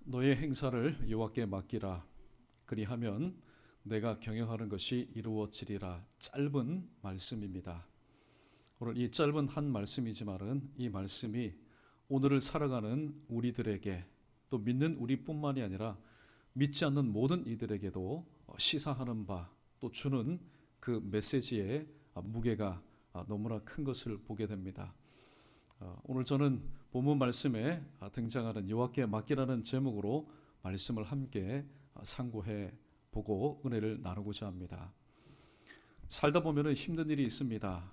너의 행사를 여호와께 맡기라. 그리하면 내가 경영하는 것이 이루어지리라. 짧은 말씀입니다. 오늘 이 짧은 한 말씀이지만은 이 말씀이 오늘을 살아가는 우리들에게, 또 믿는 우리뿐만이 아니라 믿지 않는 모든 이들에게도 시사하는 바, 또 주는 그 메시지의 무게가 너무나 큰 것을 보게 됩니다. 오늘 저는 본문 말씀에 등장하는 여호와께 맡기라는 제목으로 말씀을 함께 상고해 보고 은혜를 나누고자 합니다. 살다 보면 힘든 일이 있습니다.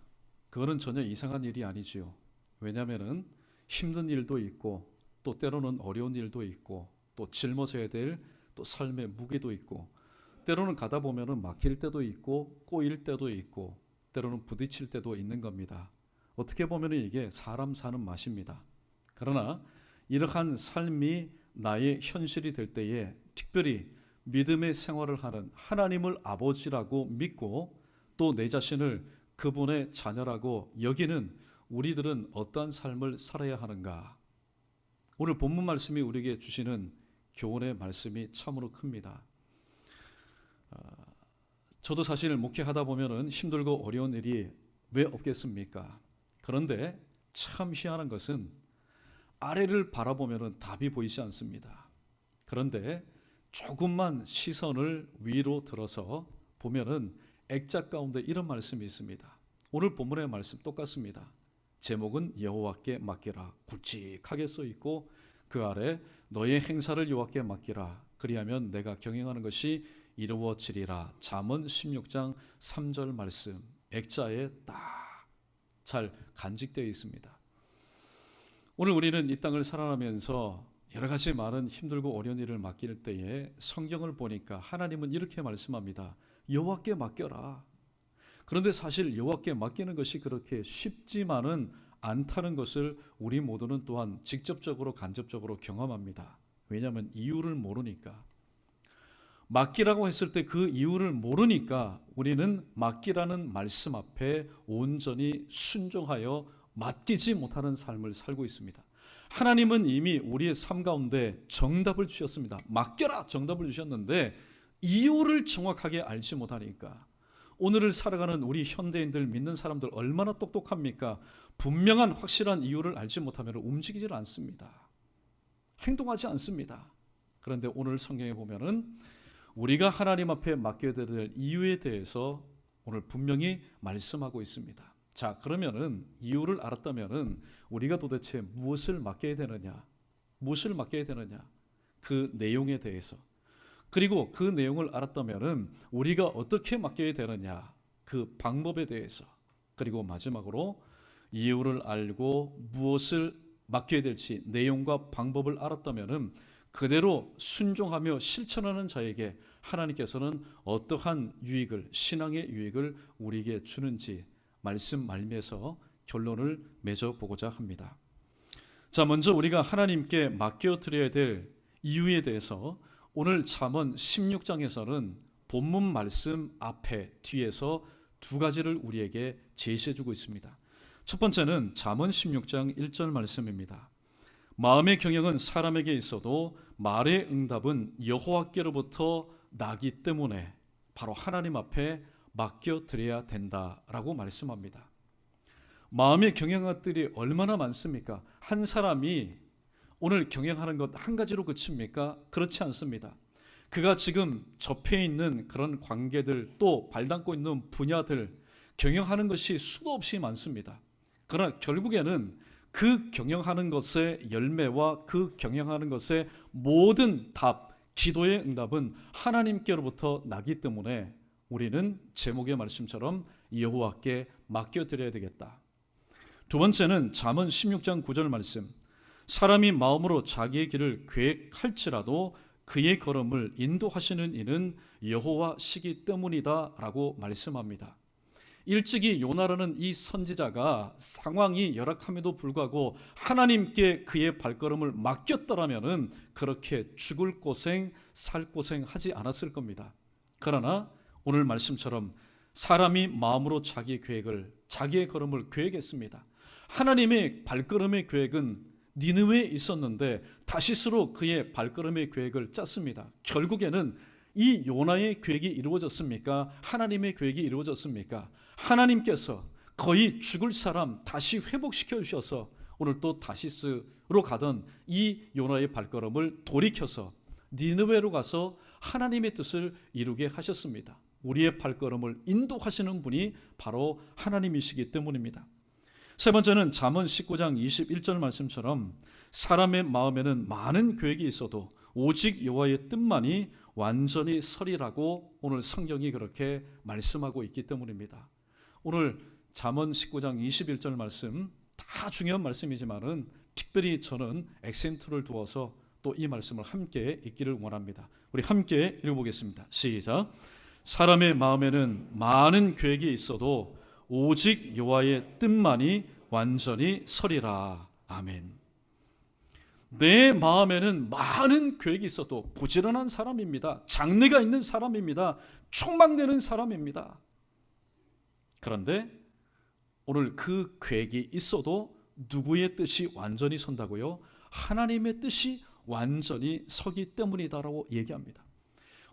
그거는 전혀 이상한 일이 아니지요. 왜냐하면 힘든 일도 있고, 또 때로는 어려운 일도 있고, 또 짊어져야 될 또 삶의 무게도 있고, 때로는 가다 보면 막힐 때도 있고, 꼬일 때도 있고, 때로는 부딪힐 때도 있는 겁니다. 어떻게 보면 이게 사람 사는 맛입니다. 그러나 이러한 삶이 나의 현실이 될 때에 특별히 믿음의 생활을 하는 하나님을 아버지라고 믿고 또 내 자신을 그분의 자녀라고 여기는 우리들은 어떠한 삶을 살아야 하는가? 오늘 본문 말씀이 우리에게 주시는 교훈의 말씀이 참으로 큽니다. 저도 사실 목회하다 보면 힘들고 어려운 일이 왜 없겠습니까? 그런데 참 희한한 것은 아래를 바라보면 답이 보이지 않습니다. 그런데 조금만 시선을 위로 들어서 보면은 액자 가운데 이런 말씀이 있습니다. 오늘 본문의 말씀 똑같습니다. 제목은 여호와께 맡기라 굵직하게 써 있고, 그 아래 너의 행사를 여호와께 맡기라. 그리하면 내가 경영하는 것이 이루어지리라. 잠언 16장 3절 말씀 액자에 딱 잘 간직되어 있습니다. 오늘 우리는 이 땅을 살아가면서 여러 가지 많은 힘들고 어려운 일을 맡길 때에 성경을 보니까 하나님은 이렇게 말씀합니다. 여호와께 맡겨라. 그런데 사실 여호와께 맡기는 것이 그렇게 쉽지만은 않다는 것을 우리 모두는 또한 직접적으로 간접적으로 경험합니다. 왜냐하면 이유를 모르니까. 맡기라고 했을 때 그 이유를 모르니까 우리는 맡기라는 말씀 앞에 온전히 순종하여 맡기지 못하는 삶을 살고 있습니다. 하나님은 이미 우리의 삶 가운데 정답을 주셨습니다. 맡겨라 정답을 주셨는데 이유를 정확하게 알지 못하니까 오늘을 살아가는 우리 현대인들 믿는 사람들 얼마나 똑똑합니까? 분명한 확실한 이유를 알지 못하면 움직이질 않습니다. 행동하지 않습니다. 그런데 오늘 성경에 보면은 우리가 하나님 앞에 맡겨야 될 이유에 대해서 오늘 분명히 말씀하고 있습니다. 자, 그러면은 이유를 알았다면은 우리가 도대체 무엇을 맡겨야 되느냐? 무엇을 맡겨야 되느냐? 그 내용에 대해서. 그리고 그 내용을 알았다면은 우리가 어떻게 맡겨야 되느냐? 그 방법에 대해서. 그리고 마지막으로 이유를 알고 무엇을 맡겨야 될지 내용과 방법을 알았다면은 그대로 순종하며 실천하는 자에게 하나님께서는 어떠한 유익을, 신앙의 유익을 우리에게 주는지 말씀 말미에서 결론을 맺어보고자 합니다. 자, 먼저 우리가 하나님께 맡겨드려야 될 이유에 대해서 오늘 잠언 16장에서는 본문 말씀 앞에 뒤에서 두 가지를 우리에게 제시해주고 있습니다. 첫 번째는 잠언 16장 1절 말씀입니다. 마음의 경영은 사람에게 있어도 말의 응답은 여호와께로부터 나기 때문에 바로 하나님 앞에 맡겨드려야 된다라고 말씀합니다. 마음의 경영것들이 얼마나 많습니까? 한 사람이 오늘 경영하는 것 한 가지로 그칩니까? 그렇지 않습니다. 그가 지금 접해 있는 그런 관계들, 또 발담고 있는 분야들, 경영하는 것이 수도 없이 많습니다. 그러나 결국에는 그 경영하는 것의 열매와 그 경영하는 것의 모든 답, 기도의 응답은 하나님께로부터 나기 때문에 우리는 제목의 말씀처럼 여호와께 맡겨드려야 되겠다. 두 번째는 잠언 16장 9절 말씀. 사람이 마음으로 자기의 길을 계획할지라도 그의 걸음을 인도하시는 이는 여호와시기 때문이다 라고 말씀합니다. 일찍이 요나라는 이 선지자가 상황이 열악함에도 불구하고 하나님께 그의 발걸음을 맡겼더라면 그렇게 죽을 고생, 살 고생 하지 않았을 겁니다. 그러나 오늘 말씀처럼 사람이 마음으로 자기 계획을, 자기의 걸음을 계획했습니다. 하나님의 발걸음의 계획은 니느웨에 있었는데 다시스로 그의 발걸음의 계획을 짰습니다. 결국에는 이 요나의 계획이 이루어졌습니까? 하나님의 계획이 이루어졌습니까? 하나님께서 거의 죽을 사람 다시 회복시켜 주셔서 오늘 또 다시스로 가던 이 요나의 발걸음을 돌이켜서 니느웨로 가서 하나님의 뜻을 이루게 하셨습니다. 우리의 발걸음을 인도하시는 분이 바로 하나님이시기 때문입니다. 세 번째는 잠언 19장 21절 말씀처럼 사람의 마음에는 많은 계획이 있어도 오직 여호와의 뜻만이 완전히 서리라고 오늘 성경이 그렇게 말씀하고 있기 때문입니다. 오늘 잠언 19장 21절 말씀 다 중요한 말씀이지만은 특별히 저는 액센트를 두어서 또 이 말씀을 함께 읽기를 원합니다. 우리 함께 읽어보겠습니다. 시작. 사람의 마음에는 많은 계획이 있어도 오직 여호와의 뜻만이 완전히 서리라. 아멘. 내 마음에는 많은 계획이 있어도 부지런한 사람입니다. 장래가 있는 사람입니다. 촉망되는 사람입니다. 그런데 오늘 그 계획이 있어도 누구의 뜻이 완전히 선다고요? 하나님의 뜻이 완전히 서기 때문이다라고 얘기합니다.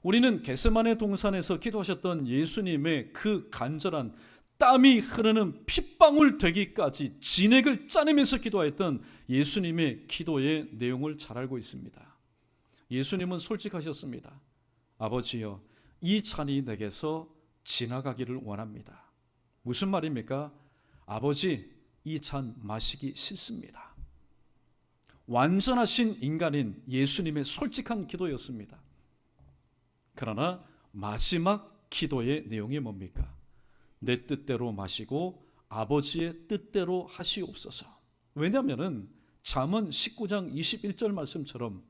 우리는 겟세마네 동산에서 기도하셨던 예수님의 그 간절한 땀이 흐르는 핏방울 되기까지 진액을 짜내면서 기도했던 예수님의 기도의 내용을 잘 알고 있습니다. 예수님은 솔직하셨습니다. 아버지여, 이 잔이 내게서 지나가기를 원합니다. 무슨 말입니까? 아버지, 이 잔 마시기 싫습니다. 완전하신 인간인 예수님의 솔직한 기도였습니다. 그러나 마지막 기도의 내용이 뭡니까? 내 뜻대로 마시고 아버지의 뜻대로 하시옵소서. 왜냐하면 잠언 19장 21절 말씀처럼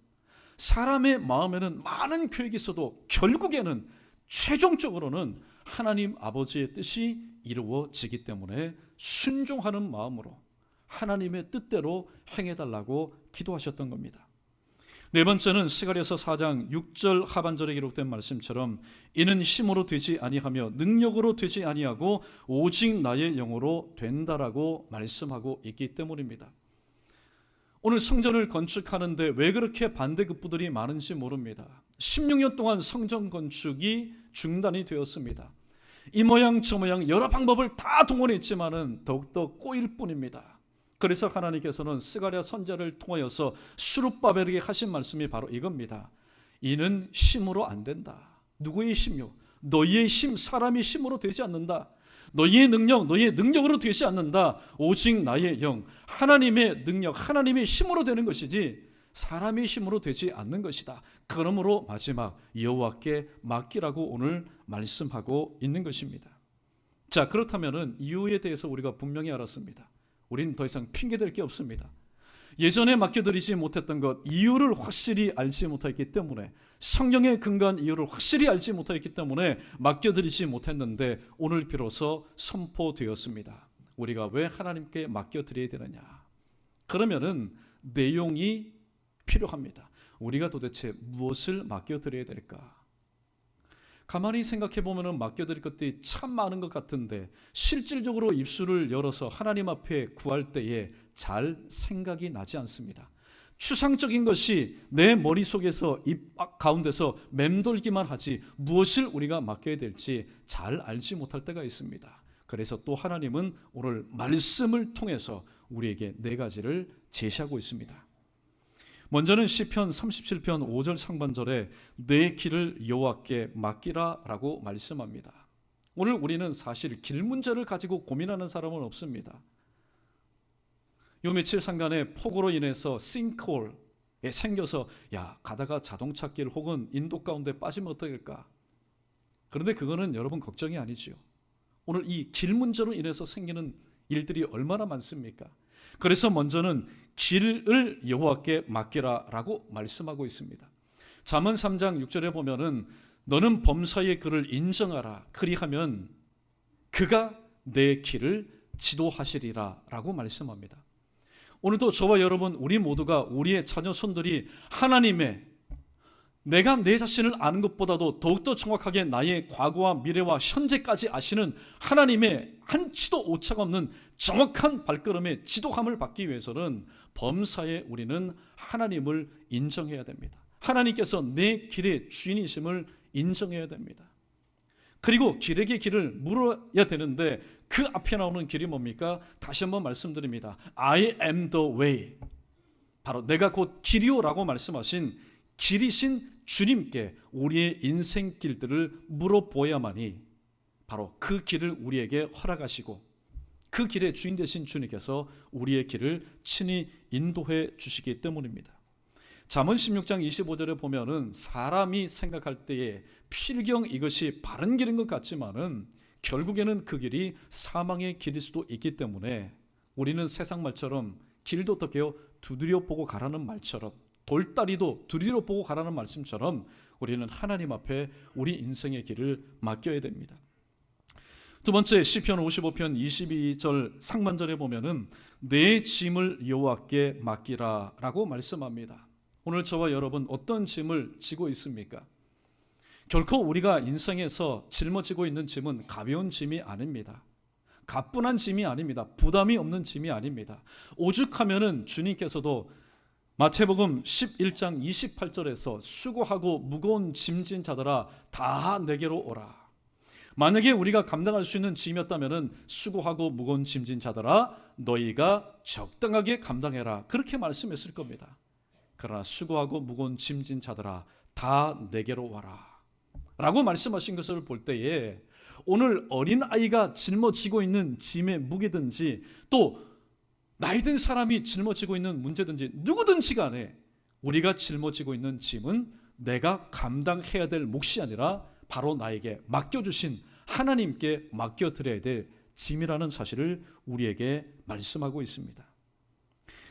사람의 마음에는 많은 계획이 있어도 결국에는 최종적으로는 하나님 아버지의 뜻이 이루어지기 때문에 순종하는 마음으로 하나님의 뜻대로 행해달라고 기도하셨던 겁니다. 네 번째는 스가랴서 4장 6절 하반절에 기록된 말씀처럼 이는 힘으로 되지 아니하며 능력으로 되지 아니하고 오직 나의 영으로 된다라고 말씀하고 있기 때문입니다. 오늘 성전을 건축하는데 왜 그렇게 반대급부들이 많은지 모릅니다. 16년 동안 성전 건축이 중단이 되었습니다. 이 모양 저 모양 여러 방법을 다 동원했지만은 더욱더 꼬일 뿐입니다. 그래서 하나님께서는 스가랴 선지자를 통하여서 스룹바벨에게 하신 말씀이 바로 이겁니다. 이는 힘으로 안 된다. 누구의 힘요? 너희의 힘, 사람의 힘으로 되지 않는다. 너희의 능력, 너희의 능력으로 되지 않는다. 오직 나의 영, 하나님의 능력, 하나님의 힘으로 되는 것이지 사람의 힘으로 되지 않는 것이다. 그러므로 마지막 여호와께 맡기라고 오늘 말씀하고 있는 것입니다. 자, 그렇다면은 이유에 대해서 우리가 분명히 알았습니다. 우리는 더 이상 핑계댈 게 없습니다. 예전에 맡겨드리지 못했던 것, 이유를 확실히 알지 못했기 때문에, 성경에 근거한 이유를 확실히 알지 못했기 때문에 맡겨드리지 못했는데 오늘 비로소 선포되었습니다. 우리가 왜 하나님께 맡겨드려야 되느냐? 그러면은 내용이 필요합니다. 우리가 도대체 무엇을 맡겨드려야 될까? 가만히 생각해 보면 맡겨드릴 것들이 참 많은 것 같은데 실질적으로 입술을 열어서 하나님 앞에 구할 때에 잘 생각이 나지 않습니다. 추상적인 것이 내 머릿속에서 입 가운데서 맴돌기만 하지 무엇을 우리가 맡겨야 될지 잘 알지 못할 때가 있습니다. 그래서 또 하나님은 오늘 말씀을 통해서 우리에게 네 가지를 제시하고 있습니다. 먼저는 시편 37편 5절 상반절에 내 길을 여호와께 맡기라 라고 말씀합니다. 오늘 우리는 사실 길 문제를 가지고 고민하는 사람은 없습니다. 요 며칠 상간에 폭우로 인해서 싱크홀에 생겨서 가다가 자동차길 혹은 인도 가운데 빠지면 어떨까? 그런데 그거는 여러분 걱정이 아니지요. 오늘 이 길 문제로 인해서 생기는 일들이 얼마나 많습니까? 그래서 먼저는 길을 여호와께 맡기라라고 말씀하고 있습니다. 잠언 3장 6절에 보면은 너는 범사의 그를 인정하라. 그리하면 그가 내 길을 지도하시리라라고 말씀합니다. 오늘도 저와 여러분 우리 모두가 우리의 자녀 손들이 하나님의 내가 내 자신을 아는 것보다도 더욱더 정확하게 나의 과거와 미래와 현재까지 아시는 하나님의 한치도 오차가 없는 정확한 발걸음의 지도함을 받기 위해서는 범사에 우리는 하나님을 인정해야 됩니다. 하나님께서 내 길의 주인이심을 인정해야 됩니다. 그리고 길에게 길을 물어야 되는데 그 앞에 나오는 길이 뭡니까? 다시 한번 말씀드립니다. I am the way. 바로 내가 곧 길이요라고 말씀하신 길이신 주님께 우리의 인생 길들을 물어보야만이 바로 그 길을 우리에게 허락하시고 그 길의 주인 되신 주님께서 우리의 길을 친히 인도해 주시기 때문입니다. 잠언 16장 25절에 보면은 사람이 생각할 때에 필경 이것이 바른 길인 것 같지만은 결국에는 그 길이 사망의 길일 수도 있기 때문에 우리는 세상 말처럼 길도 어떻게요? 두드려 보고 가라는 말처럼 돌다리도 두드려 보고 가라는 말씀처럼 우리는 하나님 앞에 우리 인생의 길을 맡겨야 됩니다. 두 번째 시편 55편 22절 상반절에 보면은 내 짐을 여호와께 맡기라라고 말씀합니다. 오늘 저와 여러분 어떤 짐을 지고 있습니까? 결코 우리가 인생에서 짊어지고 있는 짐은 가벼운 짐이 아닙니다. 가뿐한 짐이 아닙니다. 부담이 없는 짐이 아닙니다. 오죽하면은 주님께서도 마태복음 11장 28절에서 수고하고 무거운 짐진 자들아 다 내게로 오라. 만약에 우리가 감당할 수 있는 짐이었다면 수고하고 무거운 짐진 자들아 너희가 적당하게 감당해라. 그렇게 말씀했을 겁니다. 그러나 수고하고 무거운 짐진 자들아 다 내게로 와라. 라고 말씀하신 것을 볼 때에 오늘 어린아이가 짊어지고 있는 짐의 무게든지 또 나이든 사람이 짊어지고 있는 문제든지 누구든지 간에 우리가 짊어지고 있는 짐은 내가 감당해야 될 몫이 아니라 바로 나에게 맡겨주신 하나님께 맡겨드려야 될 짐이라는 사실을 우리에게 말씀하고 있습니다.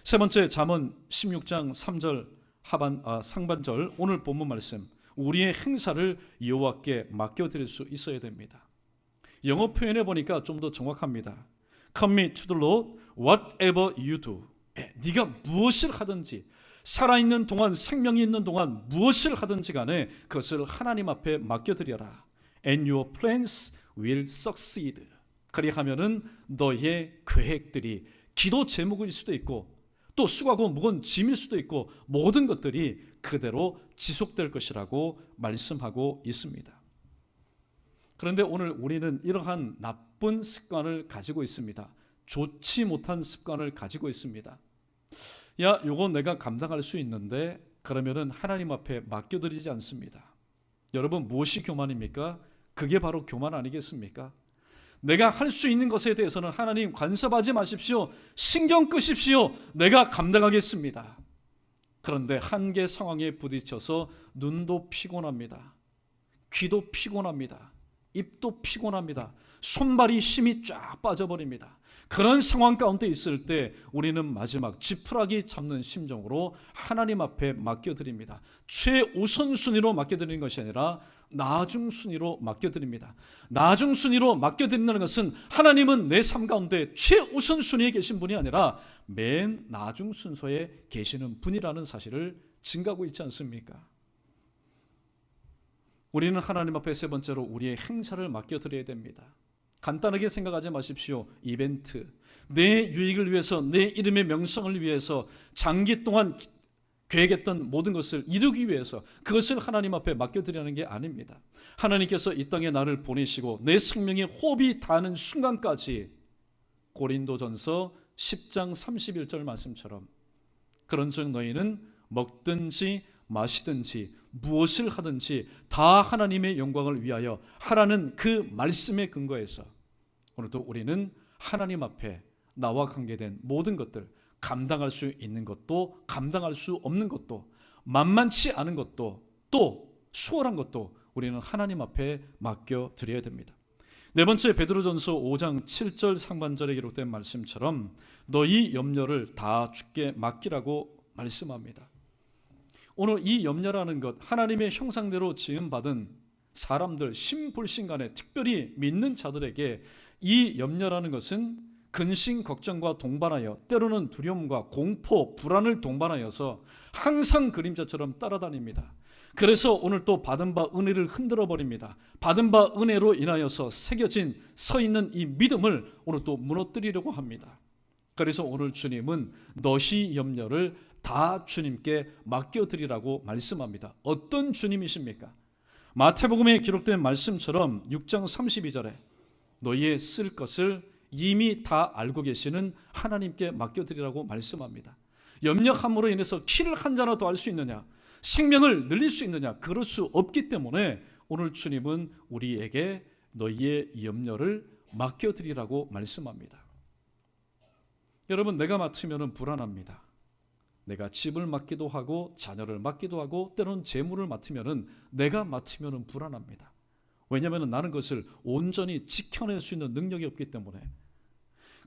세 번째 잠언 16장 3절 상반절 오늘 본문 말씀 우리의 행사를 여호와께 맡겨드릴 수 있어야 됩니다. 영어 표현해 보니까 좀 더 정확합니다. Commit to the Lord whatever you do. 네가 무엇을 하든지 살아있는 동안 생명이 있는 동안 무엇을 하든지 간에 그것을 하나님 앞에 맡겨드려라. And your plans will succeed. 그리하면은 너의 계획들이 기도 제목일 수도 있고 또 수고하고 무거운 짐일 수도 있고 모든 것들이 그대로 지속될 것이라고 말씀하고 있습니다. 그런데 오늘 우리는 이러한 나쁜 습관을 가지고 있습니다. 좋지 못한 습관을 가지고 있습니다. 야, 요거 내가 감당할 수 있는데 그러면은 하나님 앞에 맡겨드리지 않습니다. 여러분 무엇이 교만입니까? 그게 바로 교만 아니겠습니까? 내가 할 수 있는 것에 대해서는 하나님 간섭하지 마십시오. 신경 끄십시오. 내가 감당하겠습니다. 그런데 한계 상황에 부딪혀서 눈도 피곤합니다. 귀도 피곤합니다. 입도 피곤합니다. 손발이 힘이 쫙 빠져버립니다. 그런 상황 가운데 있을 때 우리는 마지막 지푸라기 잡는 심정으로 하나님 앞에 맡겨드립니다. 최우선순위로 맡겨드리는 것이 아니라 나중순위로 맡겨드립니다. 나중순위로 맡겨드린다는 것은 하나님은 내 삶 가운데 최우선순위에 계신 분이 아니라 맨 나중순서에 계시는 분이라는 사실을 증거하고 있지 않습니까? 우리는 하나님 앞에 세 번째로 우리의 행사를 맡겨드려야 됩니다. 간단하게 생각하지 마십시오. 이벤트, 내 유익을 위해서 내 이름의 명성을 위해서 장기 동안 계획했던 모든 것을 이루기 위해서 그것을 하나님 앞에 맡겨드리는 게 아닙니다. 하나님께서 이 땅에 나를 보내시고 내 생명의 호흡이 닿는 순간까지 고린도전서 10장 31절 말씀처럼 그런즉 너희는 먹든지 마시든지 무엇을 하든지 다 하나님의 영광을 위하여 하라는 그 말씀에 근거해서 오늘도 우리는 하나님 앞에 나와 관계된 모든 것들 감당할 수 있는 것도 감당할 수 없는 것도 만만치 않은 것도 또 수월한 것도 우리는 하나님 앞에 맡겨드려야 됩니다. 네 번째 베드로전서 5장 7절 상반절에 기록된 말씀처럼 너희 염려를 다 주께 맡기라고 말씀합니다. 오늘 이 염려라는 것 하나님의 형상대로 지음받은 사람들 신불신간에 특별히 믿는 자들에게 이 염려라는 것은 근심 걱정과 동반하여 때로는 두려움과 공포, 불안을 동반하여서 항상 그림자처럼 따라다닙니다. 그래서 오늘 또 받은 바 은혜를 흔들어 버립니다. 받은 바 은혜로 인하여서 새겨진 서 있는 이 믿음을 오늘 또 무너뜨리려고 합니다. 그래서 오늘 주님은 너희 염려를 다 주님께 맡겨드리라고 말씀합니다. 어떤 주님이십니까? 마태복음에 기록된 말씀처럼 6장 32절에 너희의 쓸 것을 이미 다 알고 계시는 하나님께 맡겨드리라고 말씀합니다. 염려함으로 인해서 키를 한 자나 더 할 수 있느냐? 생명을 늘릴 수 있느냐? 그럴 수 없기 때문에 오늘 주님은 우리에게 너희의 염려를 맡겨드리라고 말씀합니다. 여러분, 내가 맡으면 불안합니다. 내가 집을 맡기도 하고 자녀를 맡기도 하고 때로는 재물을 맡으면 내가 맡으면 불안합니다. 왜냐하면 나는 그것을 온전히 지켜낼 수 있는 능력이 없기 때문에.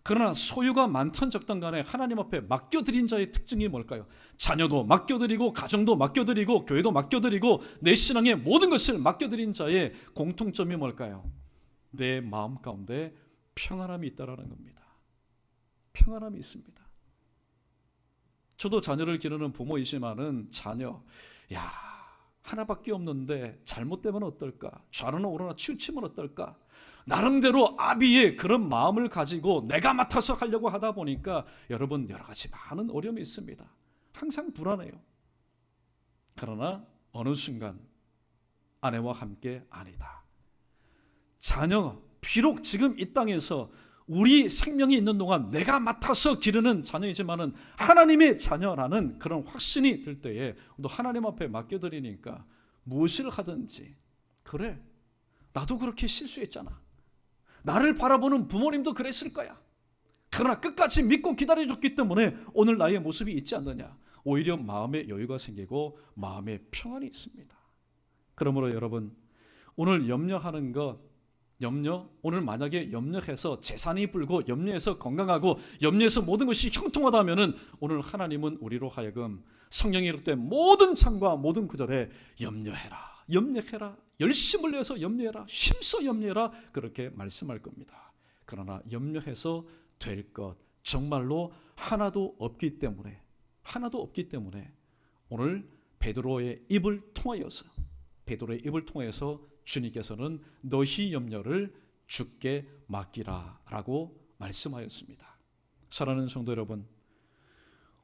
그러나 소유가 많든 적든 간에 하나님 앞에 맡겨드린 자의 특징이 뭘까요? 자녀도 맡겨드리고 가정도 맡겨드리고 교회도 맡겨드리고 내 신앙의 모든 것을 맡겨드린 자의 공통점이 뭘까요? 내 마음 가운데 평안함이 있다라는 겁니다. 평안함이 있습니다. 저도 자녀를 기르는 부모이지만은 자녀, 하나밖에 없는데 잘못되면 어떨까? 좌로나 우로나 치우치면 어떨까? 나름대로 아비의 그런 마음을 가지고 내가 맡아서 하려고 하다 보니까 여러분 여러 가지 많은 어려움이 있습니다. 항상 불안해요. 그러나 어느 순간 아내와 함께 아니다. 자녀, 비록 지금 이 땅에서 우리 생명이 있는 동안 내가 맡아서 기르는 자녀이지만은 하나님의 자녀라는 그런 확신이 들 때에 또 하나님 앞에 맡겨드리니까 무엇을 하든지, 그래, 나도 그렇게 실수했잖아. 나를 바라보는 부모님도 그랬을 거야. 그러나 끝까지 믿고 기다려줬기 때문에 오늘 나의 모습이 있지 않느냐. 오히려 마음의 여유가 생기고 마음의 평안이 있습니다. 그러므로 여러분, 오늘 염려하는 것, 오늘 만약에 염려해서 재산이 불고 염려해서 건강하고 염려해서 모든 것이 형통하다면은 오늘 하나님은 우리로 하여금 성경에 기록된 모든 창과 모든 구절에 염려해라, 열심을 내서 염려해라, 힘써 염려해라, 그렇게 말씀할 겁니다. 그러나 염려해서 될 것 정말로 하나도 없기 때문에 오늘 베드로의 입을 통하여서 주님께서는 너희 염려를 주께 맡기라라고 말씀하였습니다. 사랑하는 성도 여러분,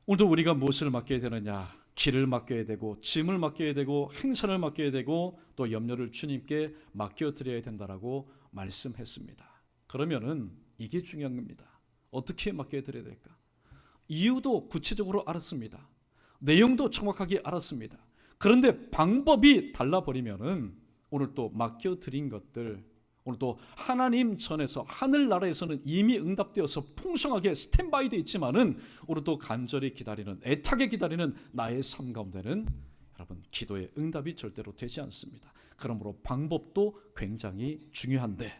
오늘도 우리가 무엇을 맡겨야 되느냐? 길을 맡겨야 되고 짐을 맡겨야 되고 행선을 맡겨야 되고 또 염려를 주님께 맡겨드려야 된다라고 말씀했습니다. 그러면은 이게 중요한 겁니다. 어떻게 맡겨드려야 될까? 이유도 구체적으로 알았습니다. 내용도 정확하게 알았습니다. 그런데 방법이 달라버리면은 오늘 또 맡겨드린 것들, 오늘 또 하나님 전에서 하늘나라에서는 이미 응답되어서 풍성하게 스탠바이 되어 있지만은 오늘 또 간절히 기다리는, 애타게 기다리는 나의 삶 가운데는 여러분 기도의 응답이 절대로 되지 않습니다. 그러므로 방법도 굉장히 중요한데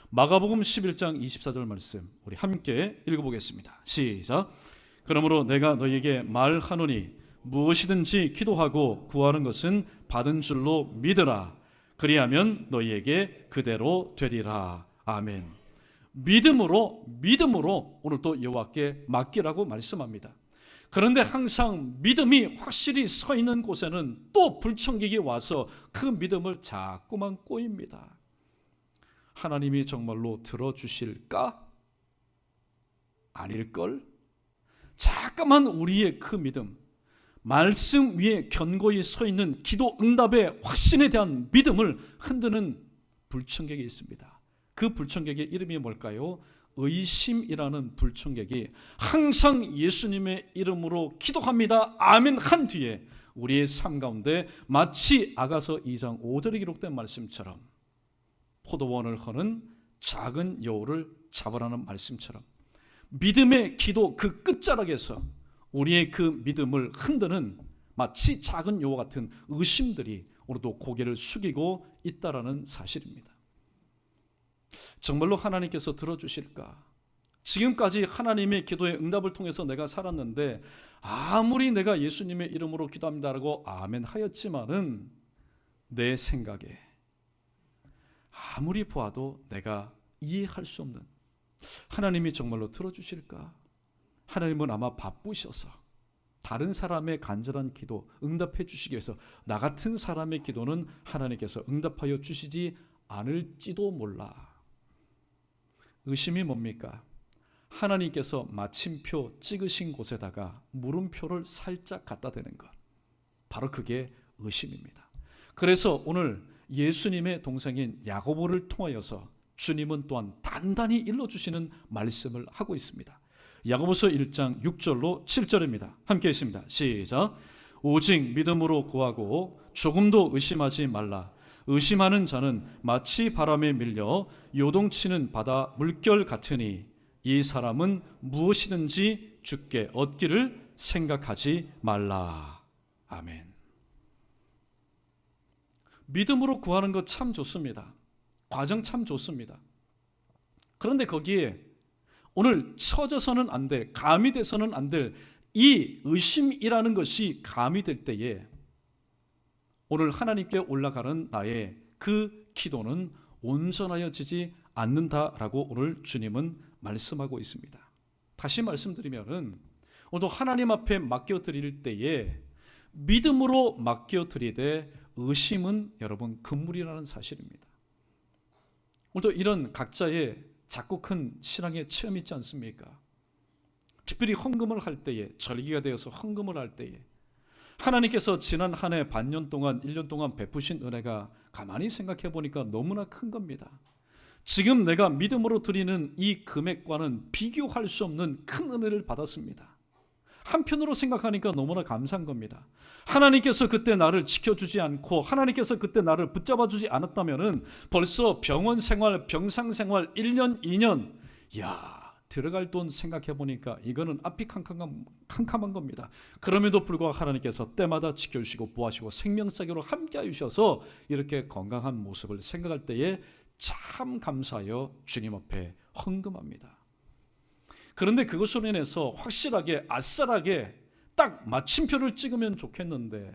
마가복음 11장 24절 말씀 우리 함께 읽어보겠습니다. 시작. 그러므로 내가 너희에게 말하노니 무엇이든지 기도하고 구하는 것은 받은 줄로 믿으라. 그리하면 너희에게 그대로 되리라. 아멘. 믿음으로 오늘 또 여호와께 맡기라고 말씀합니다. 그런데 항상 믿음이 확실히 서 있는 곳에는 또 불청객이 와서 그 믿음을 자꾸만 꼬입니다. 하나님이 정말로 들어주실까? 아닐걸? 자꾸만 우리의 그 믿음, 말씀 위에 견고히 서 있는 기도 응답의 확신에 대한 믿음을 흔드는 불청객이 있습니다. 그 불청객의 이름이 뭘까요? 의심이라는 불청객이 항상 예수님의 이름으로 기도합니다. 아멘 한 뒤에 우리의 삶 가운데 마치 아가서 2장 5절에 기록된 말씀처럼 포도원을 허는 작은 여우를 잡으라는 말씀처럼 믿음의 기도 그 끝자락에서 우리의 그 믿음을 흔드는 마치 작은 여우 같은 의심들이 오늘도 고개를 숙이고 있다라는 사실입니다. 정말로 하나님께서 들어주실까? 지금까지 하나님의 기도의 응답을 통해서 내가 살았는데 아무리 내가 예수님의 이름으로 기도합니다라고 아멘 하였지만은 내 생각에 아무리 보아도 내가 이해할 수 없는 하나님이 정말로 들어주실까? 하나님은 아마 바쁘셔서 다른 사람의 간절한 기도 응답해 주시기 위해서 나 같은 사람의 기도는 하나님께서 응답하여 주시지 않을지도 몰라. 의심이 뭡니까? 하나님께서 마침표 찍으신 곳에다가 물음표를 살짝 갖다 대는 것, 바로 그게 의심입니다. 그래서 오늘 예수님의 동생인 야고보를 통하여서 주님은 또한 단단히 일러주시는 말씀을 하고 있습니다. 야고보서 1장 6절로 7절입니다. 함께 있습니다. 시작. 오직 믿음으로 구하고 조금도 의심하지 말라. 의심하는 자는 마치 바람에 밀려 요동치는 바다 물결 같으니 이 사람은 무엇이든지 주께 얻기를 생각하지 말라. 아멘. 믿음으로 구하는 것 참 좋습니다. 과정 참 좋습니다. 그런데 거기에 오늘 처져서는 안 될, 감이 돼서는 안 될 이 의심이라는 것이 감이 될 때에 오늘 하나님께 올라가는 나의 그 기도는 온전하여지지 않는다라고 오늘 주님은 말씀하고 있습니다. 다시 말씀드리면은 오늘도 하나님 앞에 맡겨드릴 때에 믿음으로 맡겨드리되 의심은 여러분 금물이라는 사실입니다. 오늘도 이런 각자의 작고 큰 신앙의 체험이 있지 않습니까? 특별히 헌금을 할 때에, 절기가 되어서 헌금을 할 때에 하나님께서 지난 한 해 반년 동안 1년 동안 베푸신 은혜가 가만히 생각해 보니까 너무나 큰 겁니다. 지금 내가 믿음으로 드리는 이 금액과는 비교할 수 없는 큰 은혜를 받았습니다. 한편으로 생각하니까 너무나 감사한 겁니다. 하나님께서 그때 나를 지켜주지 않고 하나님께서 그때 나를 붙잡아주지 않았다면 벌써 병원 생활, 병상 생활 1년, 2년 들어갈 돈 생각해 보니까 이거는 앞이 캄캄한 겁니다. 그럼에도 불구하고 하나님께서 때마다 지켜주시고 보호하시고 생명사교로 함께해 주셔서 이렇게 건강한 모습을 생각할 때에 참 감사하여 주님 앞에 헌금합니다. 그런데 그것으로 인해서 확실하게 아싸라게 딱 마침표를 찍으면 좋겠는데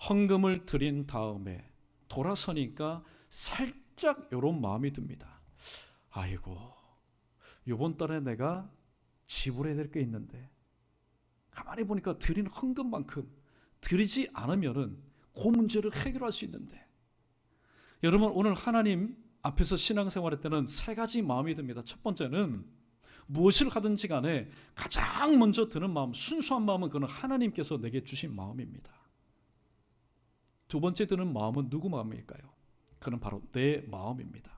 헌금을 드린 다음에 돌아서니까 살짝 이런 마음이 듭니다. 아이고, 이번 달에 내가 지불해야 될 게 있는데 가만히 보니까 드린 헌금만큼 드리지 않으면은 그 문제를 해결할 수 있는데, 여러분 오늘 하나님 앞에서 신앙생활할 때는 세 가지 마음이 듭니다. 첫 번째는 무엇을 하든지 간에 가장 먼저 드는 마음, 순수한 마음은 그는 하나님께서 내게 주신 마음입니다. 두 번째 드는 마음은 누구 마음일까요? 그는 바로 내 마음입니다.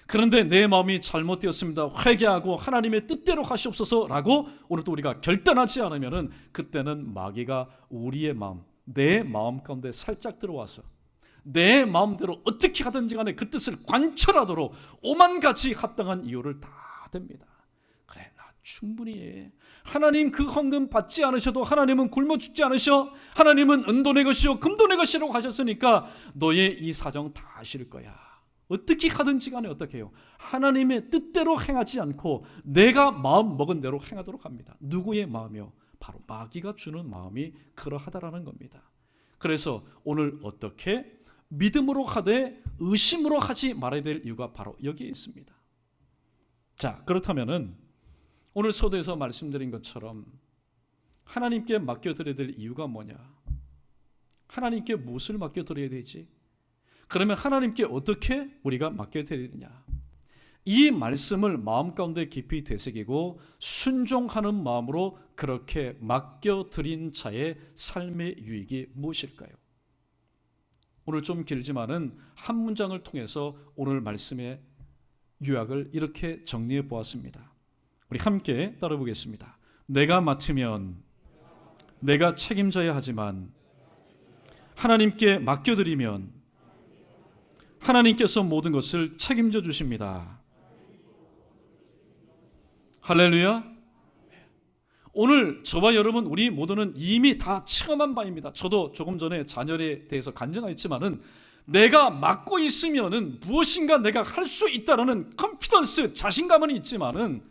그런데 내 마음이 잘못되었습니다. 회개하고 하나님의 뜻대로 하시옵소서라고 오늘 또 우리가 결단하지 않으면 그때는 마귀가 우리의 마음, 내 마음 가운데 살짝 들어와서 내 마음대로 어떻게 하든지 간에 그 뜻을 관철하도록 오만 가지 합당한 이유를 다 댑니다. 그래, 나 충분히 해. 하나님 그 헌금 받지 않으셔도 하나님은 굶어 죽지 않으셔. 하나님은 은도 내 것이요 금도 내 것이라고 하셨으니까 너의 이 사정 다 아실 거야. 어떻게 하든지 간에 어떻게 해요? 하나님의 뜻대로 행하지 않고 내가 마음 먹은 대로 행하도록 합니다. 누구의 마음이요? 바로 마귀가 주는 마음이 그러하다라는 겁니다. 그래서 오늘 어떻게 믿음으로 하되 의심으로 하지 말아야 될 이유가 바로 여기에 있습니다. 자, 그렇다면은 오늘 서두에서 말씀드린 것처럼 하나님께 맡겨드려야 될 이유가 뭐냐? 하나님께 무엇을 맡겨드려야 되지? 그러면 하나님께 어떻게 우리가 맡겨드려야 되느냐? 이 말씀을 마음 가운데 깊이 되새기고 순종하는 마음으로 그렇게 맡겨드린 자의 삶의 유익이 무엇일까요? 오늘 좀 길지만은 한 문장을 통해서 오늘 말씀의 요약을 이렇게 정리해 보았습니다. 우리 함께 따라 보겠습니다. 내가 맡으면 내가 책임져야 하지만 하나님께 맡겨드리면 하나님께서 모든 것을 책임져 주십니다. 할렐루야. 오늘 저와 여러분 우리 모두는 이미 다 체험한 바입니다. 저도 조금 전에 자녀에 대해서 간증하였지만은 내가 맡고 있으면은 무엇인가 내가 할 수 있다라는 컨피던스, 자신감은 있지만은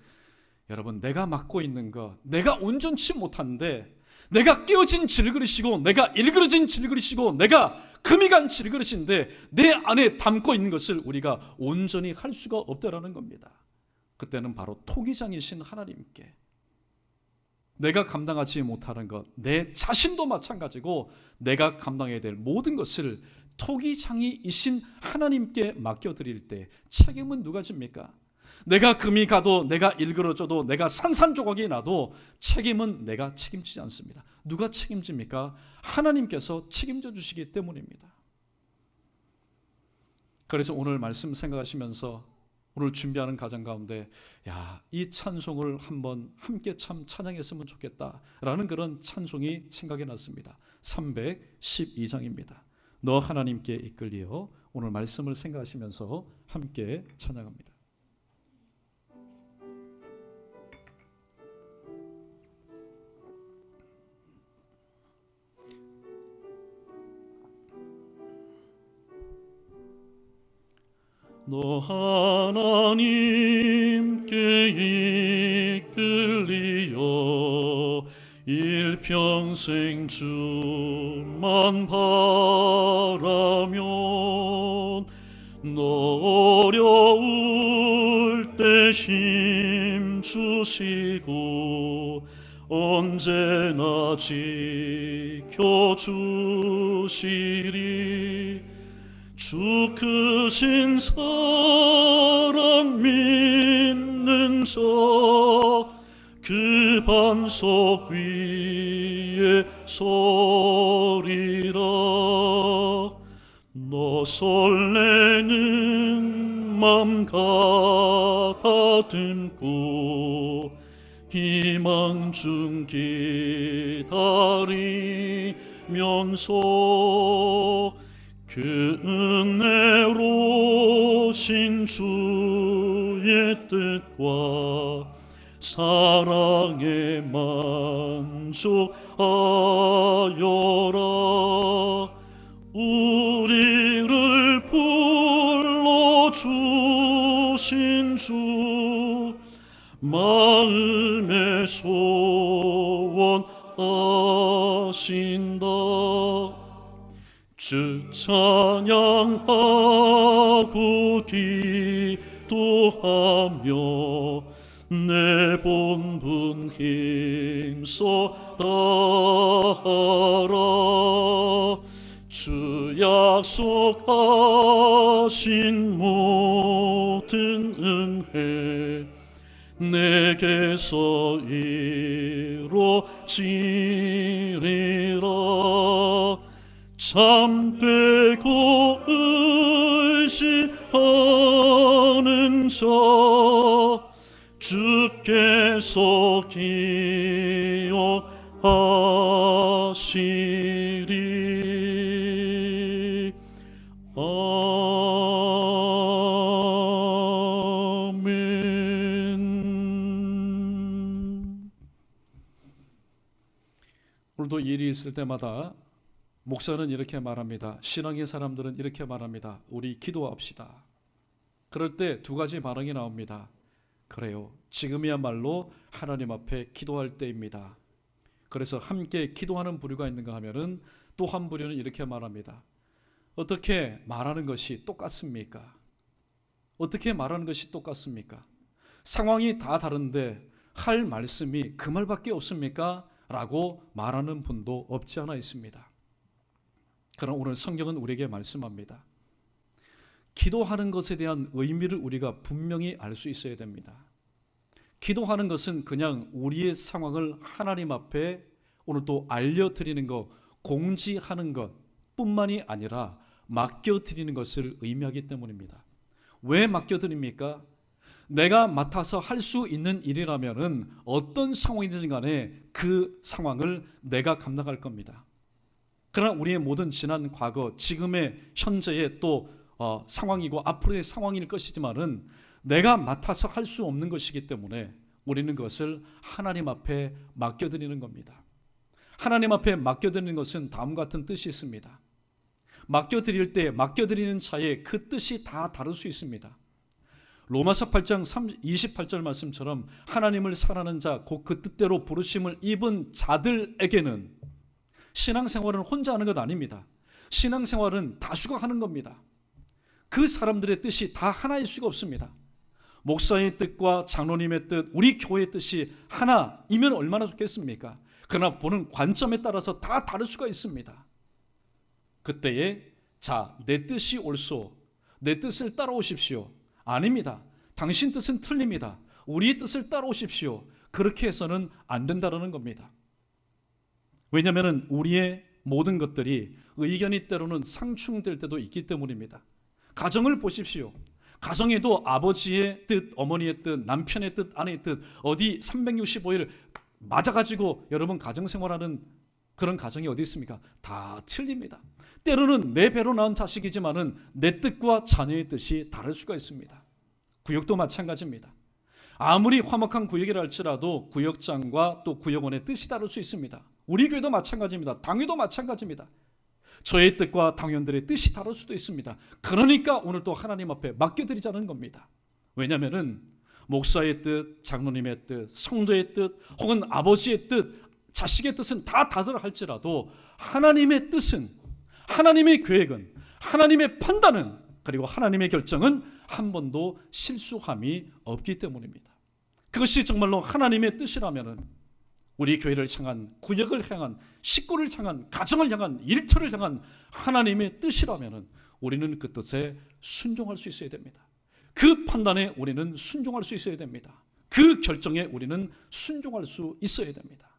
여러분 내가 맡고 있는 것, 내가 온전치 못한데 내가 깨어진 질그릇이고 내가 일그러진 질그릇이고 내가 금이 간 질그릇인데 내 안에 담고 있는 것을 우리가 온전히 할 수가 없다라는 겁니다. 그때는 바로 토기장이신 하나님께 내가 감당하지 못하는 것, 내 자신도 마찬가지고 내가 감당해야 될 모든 것을 토기장이이신 하나님께 맡겨드릴 때 책임은 누가 집니까? 내가 금이 가도, 내가 일그러져도, 내가 산산조각이 나도 책임은 내가 책임지지 않습니다. 누가 책임집니까? 하나님께서 책임져 주시기 때문입니다. 그래서 오늘 말씀 생각하시면서 오늘 준비하는 가정 가운데 이 찬송을 한번 함께 참 찬양했으면 좋겠다라는 그런 찬송이 생각이 났습니다. 312장입니다. 너 하나님께 이끌리어. 오늘 말씀을 생각하시면서 함께 찬양합니다. 너 하나님께 이끌리어 일평생 주만 바라면 너 어려울 때 힘 주시고 언제나 지켜주시리. 주 크신 사랑 믿는 자 그 반석 위에 서리라. 너 설레는 맘 가다듬고 희망 중 기다리면서 그 은혜로신 주의 뜻과 사랑에 만족하여라. 우리를 불러주신 주 마음의 소원하신다. 주 찬양하고 기도하며 내 본분 힘써 다하라. 주 약속하신 모든 은혜 내게서 이루어지리라. 참되고 의지하는 자 주께서 기억하시리. 아멘. 오늘도 일이 있을 때마다 목사는 이렇게 말합니다. 신앙의 사람들은 이렇게 말합니다. 우리 기도합시다. 그럴 때 두 가지 반응이 나옵니다. 그래요, 지금이야말로 하나님 앞에 기도할 때입니다. 그래서 함께 기도하는 부류가 있는가 하면은 또 한 부류는 이렇게 말합니다. 어떻게 말하는 것이 똑같습니까? 어떻게 말하는 것이 똑같습니까? 상황이 다 다른데 할 말씀이 그 말밖에 없습니까? 라고 말하는 분도 없지 않아 있습니다. 그러나 오늘 성경은 우리에게 말씀합니다. 기도하는 것에 대한 의미를 우리가 분명히 알 수 있어야 됩니다. 기도하는 것은 그냥 우리의 상황을 하나님 앞에 오늘 또 알려드리는 것, 공지하는 것 뿐만이 아니라 맡겨드리는 것을 의미하기 때문입니다. 왜 맡겨드립니까? 내가 맡아서 할 수 있는 일이라면 어떤 상황이든 간에 그 상황을 내가 감당할 겁니다. 그러나 우리의 모든 지난 과거, 지금의 현재의 또 상황이고 앞으로의 상황일 것이지만은 내가 맡아서 할 수 없는 것이기 때문에 우리는 그것을 하나님 앞에 맡겨드리는 겁니다. 하나님 앞에 맡겨드리는 것은 다음과 같은 뜻이 있습니다. 맡겨드릴 때 맡겨드리는 자의 그 뜻이 다 다를 수 있습니다. 로마서 8장 28절 말씀처럼 하나님을 사랑하는 자, 곧 그 뜻대로 부르심을 입은 자들에게는 신앙생활은 혼자 하는 것 아닙니다. 신앙생활은 다수가 하는 겁니다. 그 사람들의 뜻이 다 하나일 수가 없습니다. 목사의 뜻과 장로님의 뜻, 우리 교회의 뜻이 하나이면 얼마나 좋겠습니까? 그러나 보는 관점에 따라서 다 다를 수가 있습니다. 그때에 자, 내 뜻이 옳소, 내 뜻을 따라오십시오. 아닙니다. 당신 뜻은 틀립니다. 우리의 뜻을 따라오십시오. 그렇게 해서는 안 된다는 겁니다. 왜냐하면 우리의 모든 것들이 의견이 때로는 상충될 때도 있기 때문입니다. 가정을 보십시오. 가정에도 아버지의 뜻, 어머니의 뜻, 남편의 뜻, 아내의 뜻 어디 365일 맞아가지고 여러분 가정생활하는 그런 가정이 어디 있습니까? 다 틀립니다. 때로는 내 배로 낳은 자식이지만은 내 뜻과 자녀의 뜻이 다를 수가 있습니다. 구역도 마찬가지입니다. 아무리 화목한 구역이라 할지라도 구역장과 또 구역원의 뜻이 다를 수 있습니다. 우리 교회도 마찬가지입니다. 당회도 마찬가지입니다. 저의 뜻과 당원들의 뜻이 다를 수도 있습니다. 그러니까 오늘 또 하나님 앞에 맡겨드리자는 겁니다. 왜냐하면 목사의 뜻, 장로님의 뜻, 성도의 뜻, 혹은 아버지의 뜻, 자식의 뜻은 다 다르다 할지라도 하나님의 뜻은, 하나님의 계획은, 하나님의 판단은, 그리고 하나님의 결정은 한 번도 실수함이 없기 때문입니다. 그것이 정말로 하나님의 뜻이라면 우리 교회를 향한, 구역을 향한, 식구를 향한, 가정을 향한, 일터를 향한 하나님의 뜻이라면 우리는 그 뜻에 순종할 수 있어야 됩니다. 그 판단에 우리는 순종할 수 있어야 됩니다. 그 결정에 우리는 순종할 수 있어야 됩니다.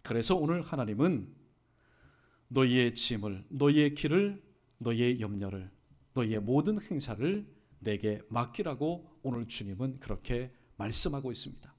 그래서 오늘 하나님은 너희의 짐을, 너희의 길을, 너희의 염려를, 너희의 모든 행사를 내게 맡기라고 오늘 주님은 그렇게 말씀하고 있습니다.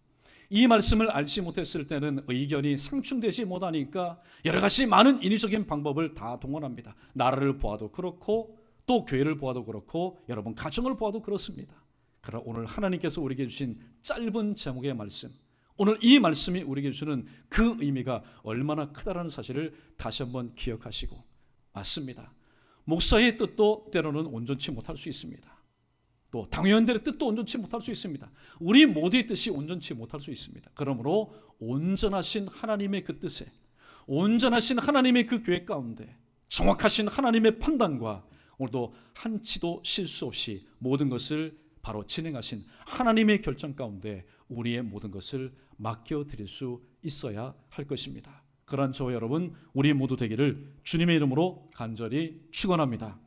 이 말씀을 알지 못했을 때는 의견이 상충되지 못하니까 여러 가지 많은 인위적인 방법을 다 동원합니다. 나라를 보아도 그렇고 또 교회를 보아도 그렇고 여러분 가정을 보아도 그렇습니다. 그러나 오늘 하나님께서 우리에게 주신 짧은 제목의 말씀, 오늘 이 말씀이 우리에게 주는 그 의미가 얼마나 크다라는 사실을 다시 한번 기억하시고, 맞습니다. 목사의 뜻도 때로는 온전치 못할 수 있습니다. 또 당회원들의 뜻도 온전치 못할 수 있습니다. 우리 모두의 뜻이 온전치 못할 수 있습니다. 그러므로 온전하신 하나님의 그 뜻에, 온전하신 하나님의 그 계획 가운데 정확하신 하나님의 판단과 오늘도 한치도 실수 없이 모든 것을 바로 진행하신 하나님의 결정 가운데 우리의 모든 것을 맡겨드릴 수 있어야 할 것입니다. 그러한 저와 여러분 우리 모두 되기를 주님의 이름으로 간절히 축원합니다.